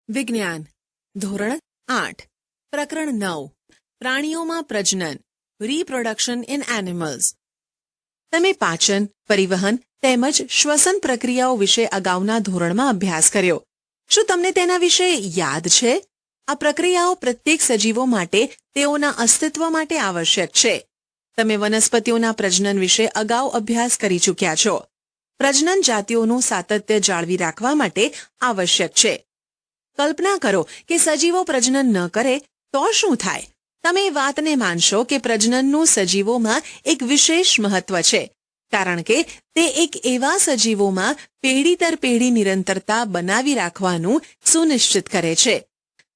વિજ્ઞાન ધોરણ 8 પ્રકરણ 9 પ્રાણીઓમાં પ્રજનન રીપ્રોડક્શન ઇન એનિમલ્સ. તમે પાચન, પરિવહન તેમજ શ્વસન પ્રક્રિયાઓ વિશે અગાઉના ધોરણમાં અભ્યાસ કર્યો. શું તમને તેના વિશે યાદ છે? આ પ્રક્રિયાઓ પ્રત્યેક સજીવો માટે તેઓના અસ્તિત્વ માટે આવશ્યક છે. તમે વનસ્પતિઓના પ્રજનન વિશે અગાઉ અભ્યાસ કરી ચૂક્યા છો. પ્રજનન જાતિઓનું સાતત્ય જાળવી રાખવા માટે આવશ્યક છે. કલ્પના કરો કે સજીવો પ્રજનન ન કરે તો શું થાય? તમે એ વાતને માનશો કે પ્રજનનનું સજીવોમાં એક વિશેષ મહત્વ છે, કારણ કે તે એક એવા સજીવોમાં પેઢી દર પેઢી નિરંતરતા બનાવી રાખવાનું સુનિશ્ચિત કરે છે.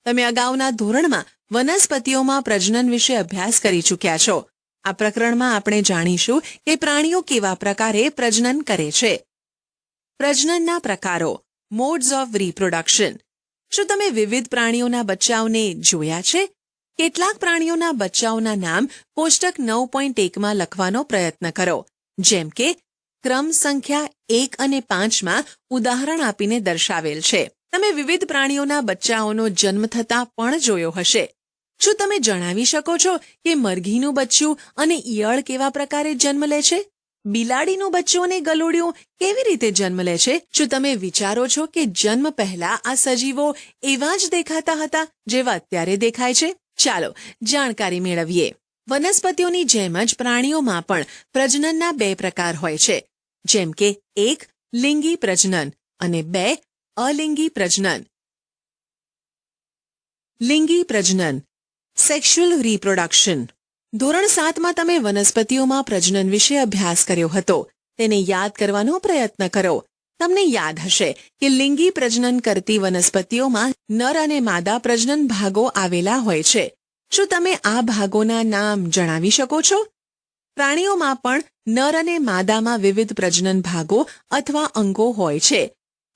તમે અગાઉના ધોરણમાં વનસ્પતિઓમાં પ્રજનન વિશે અભ્યાસ કરી ચૂક્યા છો. આ પ્રકરણમાં આપણે જાણીશું કે પ્રાણીઓ કેવા પ્રકારે પ્રજનન કરે છે. પ્રજનનના પ્રકારો, મોડ્સ ઓફ રીપ્રોડક્શન. શું તમે વિવિધ પ્રાણીઓના બચ્ચાઓને જોયા છે? કેટલાક પ્રાણીઓના બચ્ચાઓના નામ કોષ્ટક 9.1માં લખવાનો પ્રયત્ન કરો, જેમ કે ક્રમ સંખ્યા 1 અને 5માં ઉદાહરણ આપીને દર્શાવેલ છે. તમે વિવિધ પ્રાણીઓના બચ્ચાઓનો જન્મ થતાં પણ જોયો હશે. શું તમે જણાવી શકો છો કે મરઘીનું બચ્ચું અને ઈયળ કેવા પ્રકારે જન્મ લે છે? બિલાડીનું બચ્ચું અને ગલુડિયું કેવી રીતે જન્મ લે છે? શું તમે વિચારો છો કે જન્મ પહેલા આ સજીવો એવા જ દેખાતા હતા જેવા અત્યારે દેખાય છે? ચાલો જાણકારી મેળવીએ. વનસ્પતિઓની જેમ જ પ્રાણીઓમાં પણ પ્રજનનના 2 પ્રકાર હોય છે, જેમ કે 1 લિંગી પ્રજનન અને 2 અલિંગી પ્રજનન. લિંગી પ્રજનન, સેક્સ્યુઅલ રીપ્રોડક્શન. ધોરણ 7માં તમે વનસ્પતિઓમાં પ્રજનન વિશે અભ્યાસ કર્યો હતો. તેને યાદ કરવાનો પ્રયત્ન કરો. તમને યાદ હશે કે લિંગી પ્રજનન કરતી વનસ્પતિઓમાં નર અને માદા પ્રજનન ભાગો આવેલા હોય છે. શું તમે આ ભાગોના નામ જણાવી શકો છો? પ્રાણીઓમાં પણ નર અને માદામાં વિવિધ પ્રજનન ભાગો અથવા અંગો હોય છે.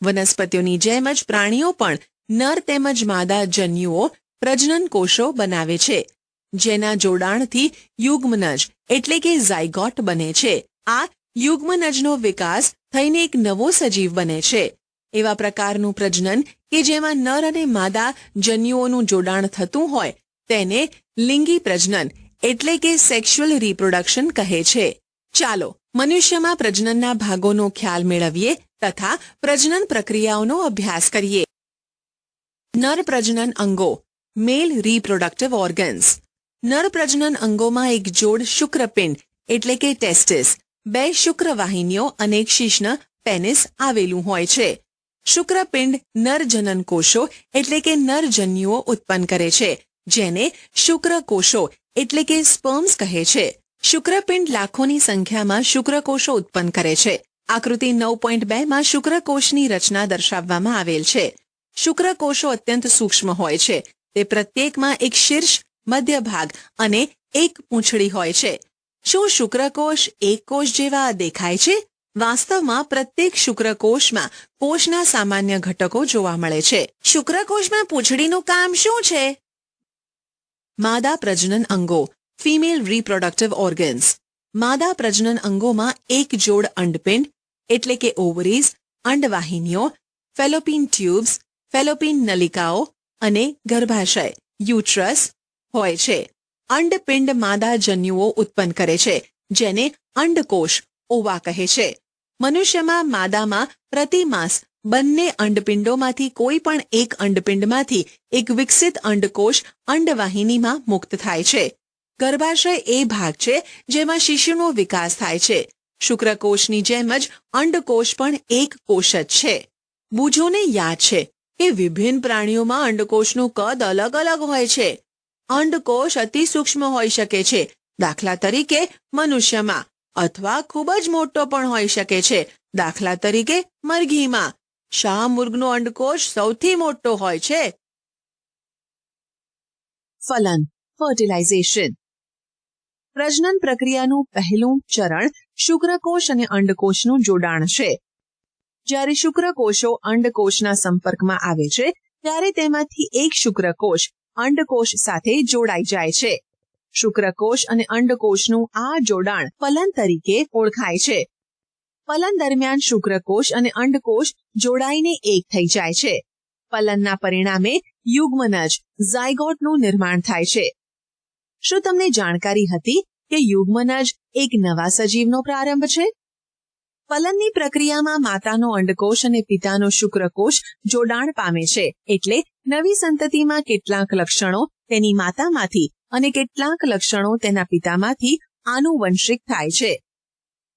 વનસ્પતિઓની જેમ જ પ્રાણીઓ પણ નર તેમજ માદા જન્યુઓ પ્રજનન કોષો બનાવે છે, જેના જોડાણથી યુગ્મનજ એટલે કે ઝાયગોટ બને છે. આ યુગ્મનજનો વિકાસ થઈને એક નવો સજીવ બને છે. એવા પ્રકારનું પ્રજનન કે જેમાં નર અને માદા જન્યુઓનું જોડાણ થતું હોય તેને લિંગી પ્રજનન એટલે કે સેક્સ્યુઅલ રીપ્રોડક્શન કહે છે. ચાલો મનુષ્યમાં પ્રજનનના ભાગોનો ખ્યાલ મેળવીએ તથા પ્રજનન પ્રક્રિયાઓનો અભ્યાસ કરીએ. નર પ્રજનન અંગો, મેલ રિપ્રોડક્ટિવ ઓર્ગન્સ. નર પ્રજનન અંગોમાં એક જોડ શુક્રપિંડ એટલે કે ટેસ્ટિસ, 2 શુક્રવાહિનીઓ અને એક શિશ્ન પેનિસ આવેલું હોય છે. શુક્રપિંડ નર જનન કોષો એટલે કે નર જન્યુઓ ઉત્પન્ન કરે છે, જેને શુક્રકોષો એટલે કે સ્પર્મ્સ કહે છે. શુક્રપિંડ લાખોની સંખ્યામાં શુક્રકોષો ઉત્પન્ન કરે છે. આકૃતિ 9.2માં શુક્રકોષની રચના દર્શાવવામાં આવેલ છે. શુક્રકોષો અત્યંત સૂક્ષ્મ હોય છે. તે પ્રત્યેકમાં એક શીર્ષ, મધ્ય ભાગ અને એક પૂંછડી હોય છે. શું શુક્રકોષ એક કોષ જેવા દેખાય છે? વાસ્તવમાં પ્રત્યેક શુક્રકોષમાં કોષના સામાન્ય ઘટકો જોવા મળે છે. શુક્રકોષમાં પૂંછડીનું કામ શું છે? માદા પ્રજનન અંગો, ફિમેલ રિપ્રોડક્ટિવ ઓર્ગન્સ. માદા પ્રજનન અંગોમાં એક જોડ અંડપિંડ એટલે કે ઓવરીઝ, અંડવાહિનીઓ, ફેલોપિન ટ્યુબ્સ, ફેલોપિન નલિકાઓ અને ગર્ભાશય યુટ્રસ હોય છે. અંડપિંડ માદા જન્યુઓ ઉત્પન્ન કરે છે, જેને અંડકોષ ઓવા કહે છે. મનુષ્યમાં માદામાં પ્રતિ માસ બંને અંડપિંડોમાંથી કોઈ પણ એક અંડપિંડમાંથી એક વિકસિત અંડકોષ અંડવાહિનીમાં મુક્ત થાય છે. ગર્ભાશય એ ભાગ છે જેમાં શિશુનો વિકાસ થાય છે. શુક્રકોષની જેમ જ અંડકોષ પણ એક કોષ જ છે. બુજોને યાદ છે કે વિભિન્ન પ્રાણીઓમાં અંડકોષનું કદ અલગ અલગ હોય છે. અંડકોષ અતિ સૂક્ષ્મ હોઈ શકે છે, દાખલા તરીકે મનુષ્યમાં, અથવા ખૂબ જ મોટો પણ હોઈ શકે છે, દાખલા તરીકે મરઘીમાં. શાહમૃગનો અંડકોષ સૌથી મોટો હોય છે. ફલન, ફર્ટિલાઇઝેશન. પ્રજનન પ્રક્રિયાનું પહેલું ચરણ શુક્રકોષ અને અંડકોષનું જોડાણ છે. જ્યારે શુક્રકોષો અંડકોષના સંપર્કમાં આવે છે ત્યારે તેમાંથી એક શુક્રકોષ અંડકોષ સાથે જોડાઈ જાય છે. શુક્રકોષ અને અંડકોષનું આ જોડાણ ફલન તરીકે ઓળખાય છે. ફલન દરમિયાન શુક્રકોષ અને અંડકોષ જોડાઈને એક થઈ જાય છે. ફલનના પરિણામે યુગ્મનજ ઝાયગોટનું નિર્માણ થાય છે. શું તમને જાણકારી હતી કે યુગ્મનજ એક નવા સજીવનો પ્રારંભ છે? ફલનની પ્રક્રિયામાં માતાનો અંડકોષ અને પિતાનો શુક્રકોષ જોડાણ પામે છે, એટલે નવી સંતતિમાં કેટલાક લક્ષણો તેની માતામાંથી અને કેટલાક લક્ષણો તેના પિતામાંથી આનુવંશિક થાય છે.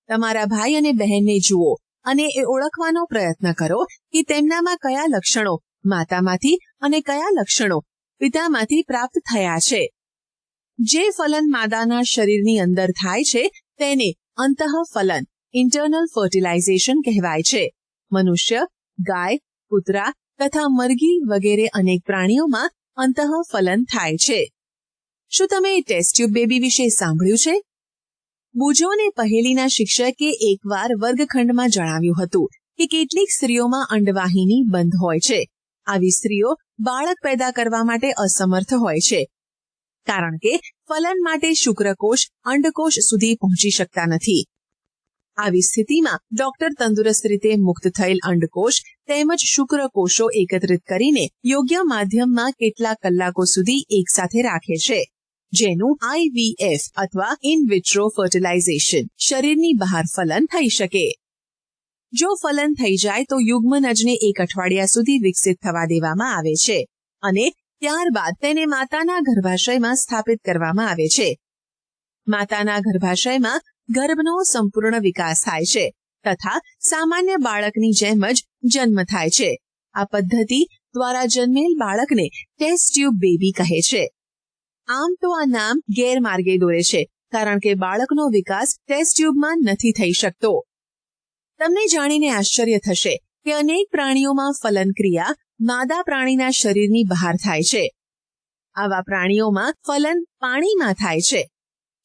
તમારા ભાઈ અને બહેનને જુઓ અને એ ઓળખવાનો પ્રયત્ન કરો કે તેમનામાં કયા લક્ષણો માતામાંથી અને કયા લક્ષણો પિતામાંથી પ્રાપ્ત થયા છે. જે ફલન માદાના શરીરની અંદર થાય છે તેને અંતઃફલન ઇન્ટરનલ ફર્ટિલાઇઝેશન કહેવાય છે. મનુષ્ય, ગાય, કૂતરા તથા મરઘી વગેરે અનેક પ્રાણીઓમાં અંતઃફલન થાય છે. શું તમે ટેસ્ટ ટ્યુબ બેબી વિશે સાંભળ્યું છે? બુજો અને પહેલીના શિક્ષકે એકવાર વર્ગખંડમાં જણાવ્યું હતું કે કેટલીક સ્ત્રીઓમાં અંડવાહિની બંધ હોય છે. આવી સ્ત્રીઓ બાળક પેદા કરવા માટે અસમર્થ હોય છે, કારણ કે ફલન માટે શુક્રકોષ અંડકોષ સુધી પહોંચી શકતા નથી. આવી સ્થિતિમાં ડોક્ટર તંદુરસ્ત રીતે મુક્ત થયેલ અંડકોષ તેમજ શુક્રકોષો એકત્રિત કરીને યોગ્ય માધ્યમમાં કેટલાક કલાકો સુધી એકસાથે રાખે છે, જેનું IVF અથવા ઇન વિટ્રો ફર્ટિલાઇઝેશન શરીરની બહાર ફલન થઈ શકે. જો ફલન થઈ જાય તો યુગ્મનજને 1 અઠવાડિયા સુધી વિકસિત થવા દેવામાં આવે છે અને ત્યારબાદ તેને માતાના ગર્ભાશયમાં સ્થાપિત કરવામાં આવે છે. માતાના ગર્ભાશયમાં ગર્ભનો સંપૂર્ણ વિકાસ થાય છે તથા સામાન્ય બાળકની જેમ જ જન્મ થાય છે. આ પદ્ધતિ દ્વારા જન્મેલ બાળકને ટેસ્ટ ટ્યુબ બેબી કહે છે. આમ તો આ નામ ગેરમાર્ગે દોરે છે, કારણ કે બાળકનો વિકાસ ટેસ્ટ ટ્યુબમાં નથી થઈ શકતો. તમને જાણીને આશ્ચર્ય થશે કે અનેક પ્રાણીઓમાં ફલન ક્રિયા માદા પ્રાણીના શરીરની બહાર થાય છે. આવા પ્રાણીઓમાં ફલન પાણીમાં થાય છે.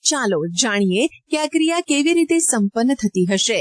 ચાલો જાણીએ કે આ ક્રિયા કેવી રીતે સંપન્ન થતી હશે.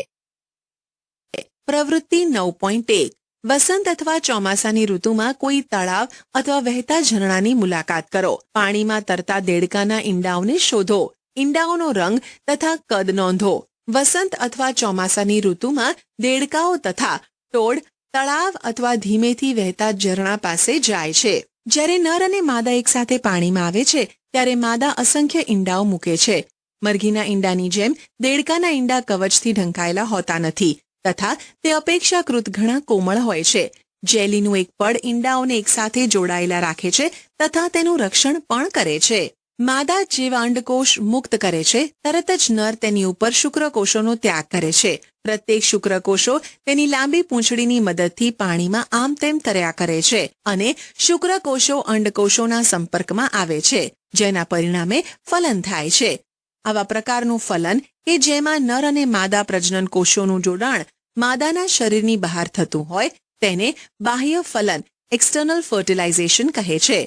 પ્રવૃત્તિ 9.1 વસંત અથવા ચોમાસાની ઋતુમાં કોઈ તળાવ અથવા વહેતા ઝરણાની મુલાકાત કરો. પાણીમાં તરતા દેડકાના ઈંડાઓને શોધો. ઈંડાઓનો રંગ તથા કદ નોંધો. વસંત અથવા ચોમાસાની ઋતુમાં દેડકાઓ તથા ટોળ તળાવ અથવા ધીમેથી વહેતા ઝરણા પાસે જાય છે. જ્યારે નર અને માદા એકસાથે પાણીમાં આવે છે ત્યારે માદા અસંખ્ય ઈંડાઓ મૂકે છે. મરઘીના ઈંડાની જેમ દેડકાના ઈંડા કવચથી ઢંકાયેલા હોતા નથી તથા તે અપેક્ષાકૃત ઘણા કોમળ હોય છે. જેલીનું એક પડ ઈંડાઓને એકસાથે જોડાયેલા રાખે છે તથા તેનું રક્ષણ પણ કરે છે. માદા જેવા અંડકોષ મુક્ત કરે છે તરત જ નર તેની ઉપર શુક્રકોષોનો ત્યાગ કરે છે. પ્રત્યેક શુક્રકોષો તેની લાંબી પૂંછડીની મદદથી પાણીમાં આમ તેમ તર્યા કરે છે અને શુક્રકોષો અંડકોષોના સંપર્કમાં આવે છે, જેના પરિણામે ફલન થાય છે. આવા પ્રકારનું ફલન કે જેમાં નર અને માદા પ્રજનન કોષોનું જોડાણ માદાના શરીરની બહાર થતું હોય તેને બાહ્ય ફલન એક્સટર્નલ ફર્ટિલાઇઝેશન કહે છે.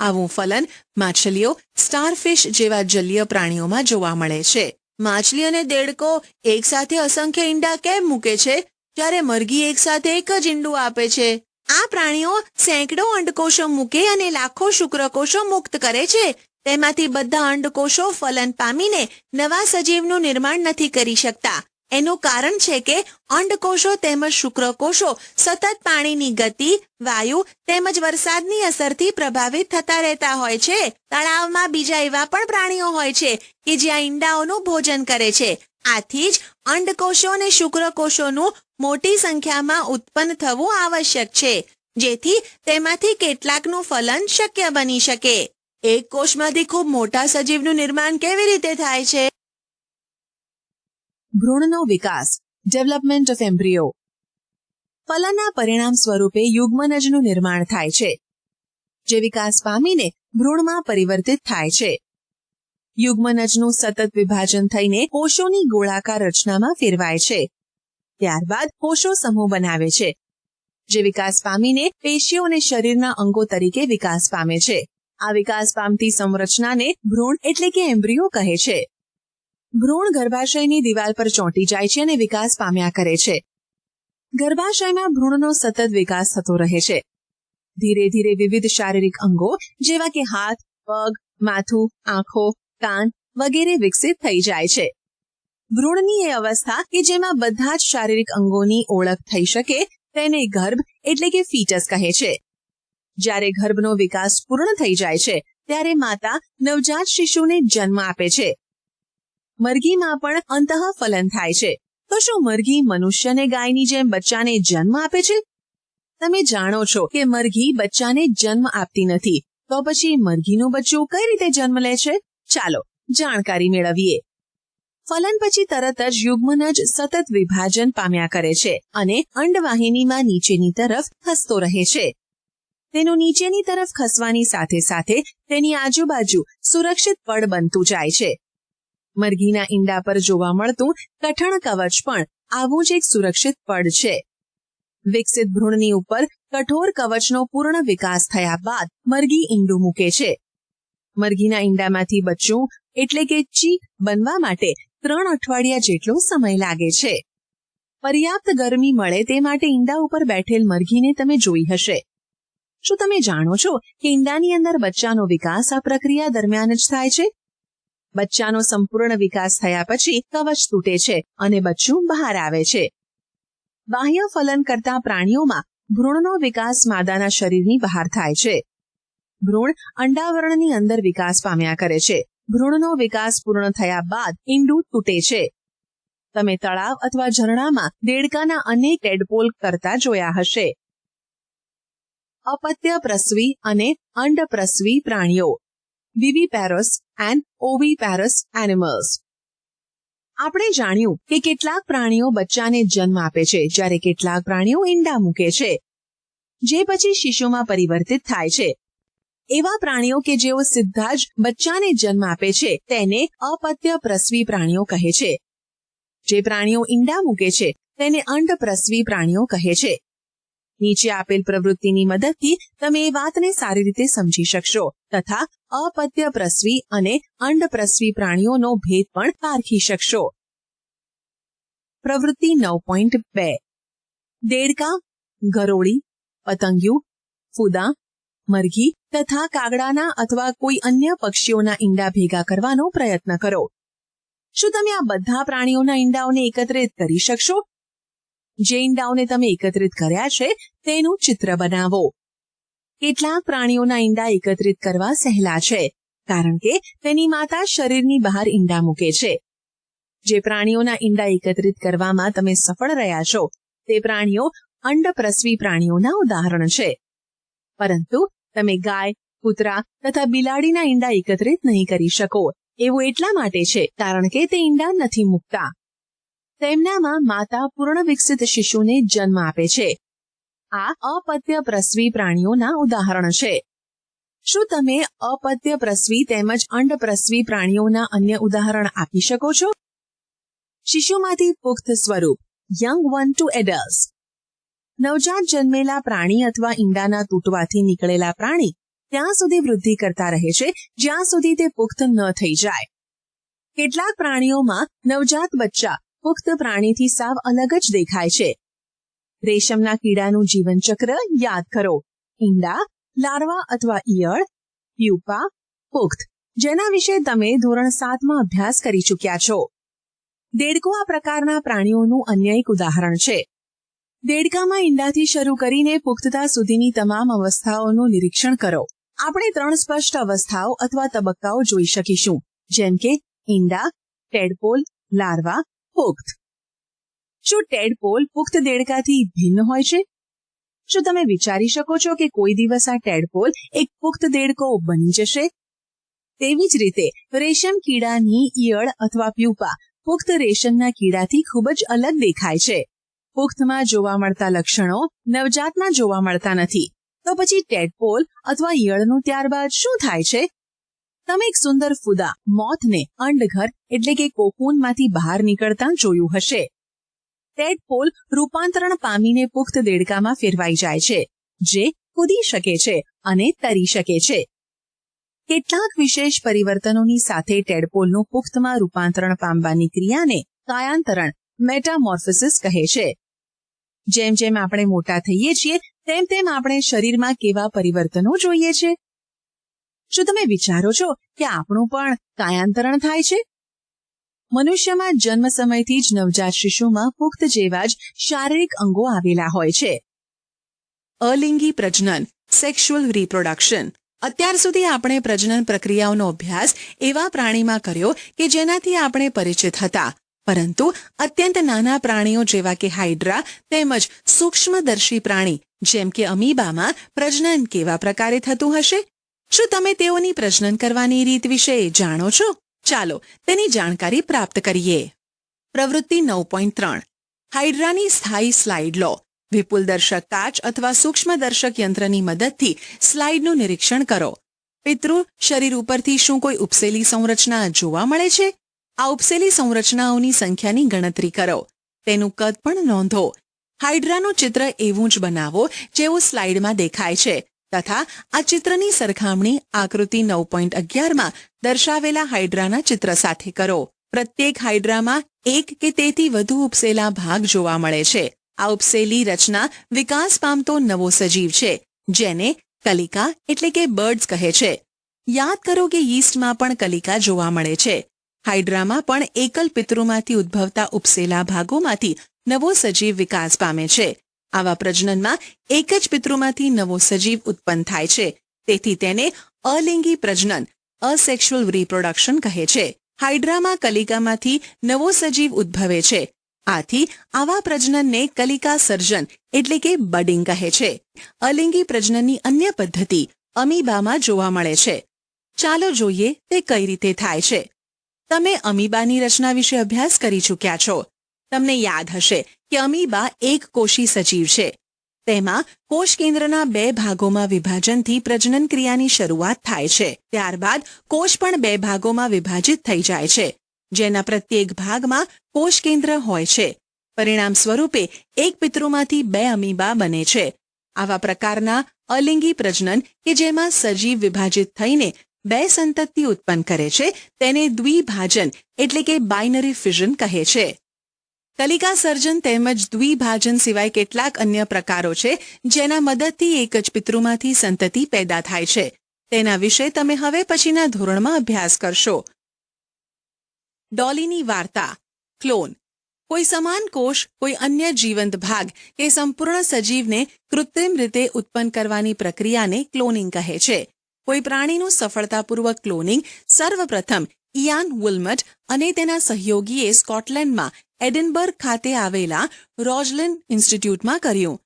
આવું ફલન માછલીઓ, સ્ટારફિશ જેવા જલીય પ્રાણીઓમાં જોવા મળે છે. માછલી અને દેડકો એકસાથે અસંખ્ય ઈંડા કેમ મૂકે છે જ્યારે મરઘી એકસાથે એક જ ઈંડું આપે છે? આ પ્રાણીઓ સેંકડો અંડકોષો મૂકે અને લાખો શુક્રકોષો મુક્ત કરે છે. તેમાંથી બધા અંડકોષો ફલન પામીને નવા સજીવનું નિર્માણ નથી કરી શકતા. એનું કારણ છે કે અંડકોષો તેમજ શુક્રકોષો સતત પાણીની ગતિ, વાયુ તેમજ વરસાદની અસરથી પ્રભાવિત થતા રહેતા હોય છે. તળાવમાં બીજા એવા પણ પ્રાણીઓ હોય છે કે જ્યાં ઈંડાઓનું ભોજન કરે છે. આથી જ અંડકોષો અને શુક્રકોષોનું મોટી સંખ્યામાં ઉત્પન્ન થવું આવશ્યક છે, જેથી તેમાંથી કેટલાકનું ફલન શક્ય બની શકે. એક કોષમાંથી ખૂબ મોટા સજીવનું નિર્માણ કેવી રીતે થાય છે? ભ્રૂણનો વિકાસ, ડેવલપમેન્ટ ઓફ એમ્બ્રિયો. ફલનના પરિણામ સ્વરૂપે યુગ્મનજનું નિર્માણ થાય છે, જે વિકાસ પામીને ભ્રૂણમાં પરિવર્તિત થાય છે. યુગ્મનજનું સતત વિભાજન થઈને કોષોની ગોળાકાર રચનામાં ફેરવાય છે. ત્યારબાદ કોષો સમૂહ બનાવે છે, જે વિકાસ પામીને પેશીઓ અને શરીરના અંગો તરીકે વિકાસ પામે છે. આ વિકાસ પામતી સંરચનાને ભ્રૂણ એટલે કે એમ્બ્રિયો કહે છે. ભ્રૂણ ગર્ભાશયની દિવાલ પર ચોંટી જાય છે અને વિકાસ પામ્યા કરે છે. ગર્ભાશયમાં ભ્રૂણનો સતત વિકાસ થતો રહે છે. ધીરે ધીરે વિવિધ શારીરિક અંગો જેવા કે હાથ, પગ, માથું, આંખો, કાન વગેરે વિકસિત થઈ જાય છે. ભ્રૂણની એ અવસ્થા કે જેમાં બધા જ શારીરિક અંગોની ઓળખ થઈ શકે તેને ગર્ભ એટલે કે ફીટસ કહે છે. જ્યારે ગર્ભનો વિકાસ પૂર્ણ થઈ જાય છે ત્યારે માતા નવજાત શિશુને જન્મ આપે છે. મરઘીમાં પણ અંતઃફલન થાય છે. તો શું મરઘી મનુષ્ય અને ગાયની જેમ બચ્ચાને જન્મ આપે છે? તમે જાણો છો કે મરઘી બચ્ચાને જન્મ આપતી નથી. તો પછી મરઘીનું બચ્ચું કઈ રીતે જન્મ લે છે? ચાલો જાણકારી મેળવીએ. ફલન પછી તરત જ યુગ્મનજ સતત વિભાજન પામ્યા કરે છે અને અંડવાહિનીમાં નીચેની તરફ ખસતો રહે છે. તેનું નીચેની તરફ ખસવાની સાથે સાથે તેની આજુબાજુ સુરક્ષિત પડ બનતું જાય છે. મરઘીના ઈંડા પર જોવા મળતું કઠણ કવચ પણ આવું જ એક સુરક્ષિત પડ છે. વિકસિત ભ્રૂણની ઉપર કઠોર કવચનો પૂર્ણ વિકાસ થયા બાદ મરઘી ઈંડું મૂકે છે. મરઘીના ઈંડામાંથી બચ્ચું એટલે કે ચીક બનવા માટે 3 અઠવાડિયા જેટલો સમય લાગે છે. પર્યાપ્ત ગરમી મળે તે માટે ઈંડા ઉપર બેઠેલ મરઘીને તમે જોઈ હશે. શું તમે જાણો છો કે ઈંડાની અંદર બચ્ચાનો વિકાસ આ પ્રક્રિયા દરમિયાન જ થાય છે? બચ્ચાનો સંપૂર્ણ વિકાસ થયા પછી કવચ તૂટે છે અને બચ્ચું બહાર આવે છે. બાહ્ય ફલન કરતા પ્રાણીઓમાં ભ્રૂણનો વિકાસ માદાના શરીરની બહાર થાય છે. ભ્રૂણ અંડાવરણની અંદર વિકાસ પામ્યા કરે છે. ભ્રૂણનો વિકાસ પૂર્ણ થયા બાદ ઈંડું તૂટે છે. તમે તળાવ અથવા ઝરણામાં દેડકાના અનેક ટેડપોલ કરતા જોયા હશે. અપત્ય પ્રસવી અને અંડપ્રસવી પ્રાણીઓ, વિવિપેરસ એન્ડ ઓવિપેરસ એનિમલ્સ. આપણે જાણ્યું કે કેટલાક પ્રાણીઓ બચ્ચાને જન્મ આપે છે જ્યારે કેટલાક પ્રાણીઓ ઈંડા મૂકે છે જે પછી શિશુમાં પરિવર્તિત થાય છે. એવા પ્રાણીઓ કે જેઓ સીધા જ બચ્ચાને જન્મ આપે છે તેને અપત્ય પ્રસવી પ્રાણીઓ કહે છે. જે પ્રાણીઓ ઈંડા મૂકે છે તેને અંડપ્રસવી પ્રાણીઓ કહે છે. નીચે આપેલ પ્રવૃત્તિની મદદથી તમે એ વાતને સારી રીતે સમજી શકશો તથા અપત્ય પ્રસવી અને અંડપ્રસવી પ્રાણીઓનો ભેદ પણ પારખી શકશો. પ્રવૃત્તિ 9.2. દેડકા, ગરોળી, પતંગિયું, ફૂદા, મરઘી તથા કાગડાના અથવા કોઈ અન્ય પક્ષીઓના ઈંડા ભેગા કરવાનો પ્રયત્ન કરો. શું તમે આ બધા પ્રાણીઓના ઈંડાઓને એકત્રિત કરી શકશો? જે ઈંડાઓને તમે એકત્રિત કર્યા છે તેનું ચિત્ર બનાવો. કેટલાક પ્રાણીઓના ઈંડા એકત્રિત કરવા સહેલા છે કારણ કે તેની માતા શરીરની બહાર ઈંડા મૂકે છે. જે પ્રાણીઓના ઈંડા એકત્રિત કરવામાં તમે સફળ રહ્યા છો તે પ્રાણીઓ અંડપ્રસવી પ્રાણીઓના ઉદાહરણ છે. પરંતુ તમે ગાય, કૂતરા તથા બિલાડીના ઈંડા એકત્રિત નહીં કરી શકો. એવું એટલા માટે છે કારણ કે તે ઈંડા નથી મૂકતા. તેમનામાં માતા પૂર્ણ વિકસિત શિશુને જન્મ આપે છે. આ અપત્ય પ્રસવી પ્રાણીઓના ઉદાહરણ છે. શું તમે અપત્ય પ્રસવી તેમજ અંડપ્રસવી પ્રાણીઓના અન્ય ઉદાહરણ આપી શકો છો? શિશુમાંથી પુખ્ત સ્વરૂપ, યંગ વન ટુ એડલ્ટ. નવજાત જન્મેલા પ્રાણી અથવા ઈંડાના તૂટવાથી નીકળેલા પ્રાણી ત્યાં સુધી વૃદ્ધિ કરતા રહે છે જ્યાં સુધી તે પુખ્ત ન થઈ જાય. કેટલાક પ્રાણીઓમાં નવજાત બચ્ચા પુખ્ત પ્રાણીથી સાવ અલગ જ દેખાય છે. રેશમના કીડાનું જીવનચક્ર યાદ કરો. ઈંડા, લાર્વા અથવા ઈયળ, પ્યુપા, પુખ્ત, જેના વિશે તમે ધોરણ 7માં અભ્યાસ કરી ચૂક્યા છો. દેડકો આ પ્રકારના પ્રાણીઓનું અન્ય એક ઉદાહરણ છે. દેડકામાં ઈંડાથી શરૂ કરીને પુખ્તતા સુધીની તમામ અવસ્થાઓનું નિરીક્ષણ કરો. આપણે 3 સ્પષ્ટ અવસ્થાઓ અથવા તબક્કાઓ જોઈ શકીશું જેમ કે ઈંડા, ટેડપોલ, લાર્વા, પુખ્ત. શું ટેડપોલ પુખ્ત દેડકાથી ભિન્ન હોય છે? શું તમે વિચારી શકો છો કે કોઈ દિવસ આ ટેડપોલ એક પુખ્ત દેડકો બની જશે? તેવી જ રીતે રેશમ કીડાની ઈયળ અથવા પ્યુપા પુખ્ત રેશમના કીડાથી ખૂબ જ અલગ દેખાય છે. પુખ્તમાં જોવા મળતા લક્ષણો નવજાતમાં જોવા મળતા નથી. તો પછી ટેડપોલ અથવા ઈયળનું ત્યારબાદ શું થાય છે? તમે એક સુંદર ફૂદા મોથને અંડઘર એટલે કે કોકૂનમાંથી બહાર નીકળતા જોયું હશે. ટેડપોલ રૂપાંતરણ પામીને પુખ્ત દેડકામાં ફેરવાઈ જાય છે જે કૂદી શકે છે અને તરી શકે છે. કેટલાક વિશેષ પરિવર્તનોની સાથે ટેડપોલનું પુખ્તમાં રૂપાંતરણ પામવાની ક્રિયાને કાયાંતરણ મેટામોર્ફોસિસ કહે છે. જેમ જેમ આપણે મોટા થઈએ છીએ તેમ તેમ આપણે શરીરમાં કેવા પરિવર્તનો જોઈએ છે? શું તમે વિચારો છો કે આપણું પણ કાયાંતરણ થાય છે? મનુષ્યમાં જન્મ સમયથી જ નવજાત શિશુમાં પુખ્ત જેવા જ શારીરિક અંગો આવેલા હોય છે. અલિંગી પ્રજનન, સેક્સ્યુઅલ રિપ્રોડક્શન. અત્યાર સુધી આપણે પ્રજનન પ્રક્રિયાઓનો અભ્યાસ એવા પ્રાણીમાં કર્યો કે જેનાથી આપણે પરિચિત હતા, પરંતુ અત્યંત નાના પ્રાણીઓ જેવા કે હાઇડ્રા તેમજ સૂક્ષ્મદર્શી પ્રાણી જેમ કે અમીબામાં પ્રજનન કેવા પ્રકારે થતું હશે? શું તમે તેઓની પ્રજનન કરવાની રીત વિશે જાણો છો? ચાલો તેની જાણકારી પ્રાપ્ત કરીએ. પ્રવૃત્તિ 9.3. હાઇડ્રાની સ્થાયી સ્લાઇડ લો. વિપુલદર્શક કાચ અથવા સૂક્ષ્મદર્શક યંત્રની મદદથી સ્લાઇડનું નિરીક્ષણ કરો. પિતૃ શરીર ઉપરથી શું કોઈ ઉપસેલી સંરચના જોવા મળે છે? આ ઉપસેલી સંરચનાઓની સંખ્યાની ગણતરી કરો. તેનું કદ પણ નોંધો. હાઇડ્રાનું ચિત્ર એવું જ બનાવો જેવું સ્લાઇડમાં દેખાય છે તથા આ ચિત્રની સરખામણી આકૃતિ 9.11માં દર્શાવેલા હાઇડ્રાના ચિત્ર સાથે કરો. પ્રત્યેક હાઇડ્રામાં એક કે તેથી વધુ ઉપસેલા ભાગ જોવા મળે છે. આ ઉપસેલી રચના વિકાસ પામતો નવો સજીવ છે, જેને કલિકા એટલે કે બર્ડ્સ કહે છે. યાદ કરો કે યીસ્ટમાં પણ કલિકા જોવા મળે છે. હાઇડ્રામાં પણ એકલ પિતૃમાંથી ઉદ્ભવતા ઉપસેલા ભાગોમાંથી નવો સજીવ વિકાસ પામે છે. આવા પ્રજનનમાં એક જ પિતૃમાંથી નવો સજીવ ઉત્પન્ન થાય છે. તેથી તેને અલિંગી પ્રજનન, અસેક્સ્યુઅલ રિપ્રોડક્શન કહે છે. હાઇડ્રામાં કલિકામાંથી નવો સજીવ ઉદ્ભવે છે. આથી આવા પ્રજનનને કલિકા સર્જન એટલે કે બડિંગ કહે છે. અલિંગી પ્રજનનની અન્ય પદ્ધતિ અમીબામાં જોવા મળે છે. ચાલો જોઈએ તે કઈ રીતે થાય છે. તમે અમીબાની રચના વિશે અભ્યાસ કરી ચૂક્યા છો. તમને યાદ હશે કે અમીબા એક કોષી સજીવ છે. તેમાં કોષ કેન્દ્રના 2 ભાગોમાં વિભાજનથી પ્રજનન ક્રિયાની શરૂઆત થાય છે. ત્યારબાદ કોષ પણ 2 ભાગોમાં વિભાજિત થઈ જાય છે, જેના પ્રત્યેક ભાગમાં કોષ કેન્દ્ર હોય છે. પરિણામ સ્વરૂપે એક પિતૃમાંથી 2 અમીબા બને છે. આવા પ્રકારના અલિંગી પ્રજનન કે જેમાં સજીવ વિભાજિત થઈને 2 સંતતિ ઉત્પન્ન કરે છે તેને દ્વિભાજન એટલે કે બાઇનરી ફિઝન કહે છે. કલિકા સર્જન તેમજ દ્વિભાજન સિવાય કેટલાક અન્ય પ્રકારો છે જેના મદદથી એક જ પિતૃમાંથી સંતતિ પેદા થાય છે. તેના વિશે તમે હવે પછીના ધોરણમાં અભ્યાસ કરશો. ડોલીની વાર્તા. ક્લોન. કોઈ સમાન કોષ, કોઈ અન્ય જીવંત ભાગ કે સંપૂર્ણ સજીવને કૃત્રિમ રીતે ઉત્પન્ન કરવાની પ્રક્રિયાને ક્લોનિંગ કહે છે. કોઈ પ્રાણીનું સફળતાપૂર્વક ક્લોનિંગ સર્વપ્રથમ ઇયાન વુલમટ અને તેના સહયોગીએ સ્કોટલેન્ડમાં એડિનબર્ગ ખાતે આવેલા રોઝલિન ઇન્સ્ટિટ્યૂટમાં કર્યું.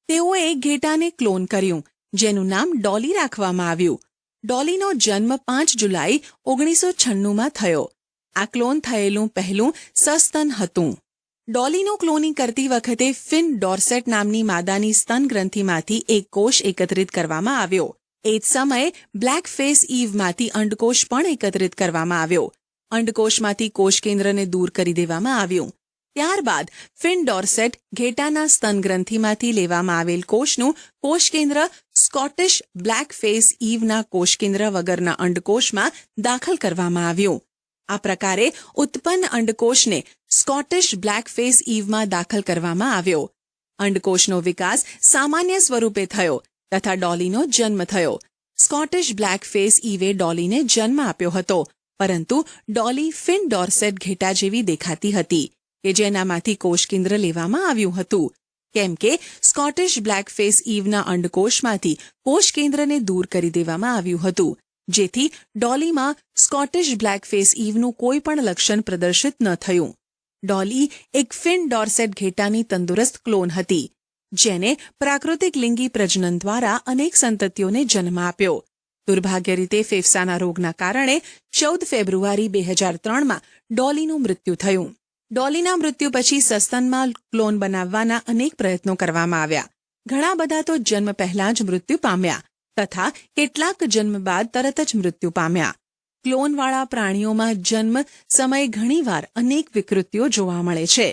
તેઓએ એક ઘેટાને ક્લોન કર્યું, જેનું નામ ડોલી રાખવામાં આવ્યું. ડોલીનો જન્મ 5 જુલાઈ 1996માં થયો. આ ક્લોન થયેલું પહેલું સસ્તન હતું. ડોલીનું ક્લોનિંગ કરતી વખતે ફિન ડોર્સેટ નામની માદાની સ્તન ગ્રંથિમાંથી એક કોષ એકત્રિત કરવામાં આવ્યો. એ જ સમયે બ્લેક ફેસ ઈવમાંથી અંડકોષ પણ એકત્રિત કરવામાં આવ્યો. અંડકોષમાંથી કોષ કેન્દ્રને દૂર કરી દેવામાં આવ્યું. ત્યારબાદ ફિન ડોર્સેટ ઘેટાના સ્તન ગ્રંથિમાંથી લેવામાં આવેલ કોષનું કોષ કેન્દ્ર સ્કોટિશ બ્લેક ફેસ ઈવના કોષ કેન્દ્ર વગરના અંડકોષમાં દાખલ કરવામાં આવ્યું. આ પ્રકારે ઉત્પન્ન અંડકોષને સ્કોટિશ બ્લેક ફેસ ઈવમાં દાખલ કરવામાં આવ્યો. અંડકોષનો વિકાસ સામાન્ય સ્વરૂપે થયો તથા ડોલીનો જન્મ થયો. સ્કોટિશ બ્લેક ફેસ ઈવે ડોલીને જન્મ આપ્યો હતો, પરંતુ ડોલી ફિન ડોર્સેટ ઘેટા જેવી દેખાતી હતી કે જેનામાંથી કોષ કેન્દ્ર લેવામાં આવ્યું હતું. કેમ કે સ્કોટિશ બ્લેક ફેસ ઈવના અંડકોષમાંથી કોષ કેન્દ્રને દૂર કરી દેવામાં આવ્યું હતું, જેથી ડોલીમાં સ્કોટિશ બ્લેક ફેસ ઈવનું કોઈ પણ લક્ષણ પ્રદર્શિત ન થયું. ડોલી એક ફિન ડોર્સેટ ઘેટાની તંદુરસ્ત ક્લોન હતી, જેને પ્રાકૃતિક લિંગી પ્રજનન દ્વારા અનેક સંતતિઓને જન્મ આપ્યો. દુર્ભાગ્ય રીતે ફેફસાના રોગના કારણે 14 ફેબ્રુઆરી 2003માં ડોલીનું મૃત્યુ થયું. ડોલીના મૃત્યુ પછી સસ્તનમાં ક્લોન બનાવવાના અનેક પ્રયત્નો કરવામાં આવ્યા. ઘણા બધા તો જન્મ પહેલા જ મૃત્યુ પામ્યા તથા કેટલાક જન્મ બાદ તરત જ મૃત્યુ પામ્યા. ક્લોનવાળા પ્રાણીઓમાં જન્મ સમયે ઘણીવાર અનેક વિકૃતિઓ જોવા મળે છે.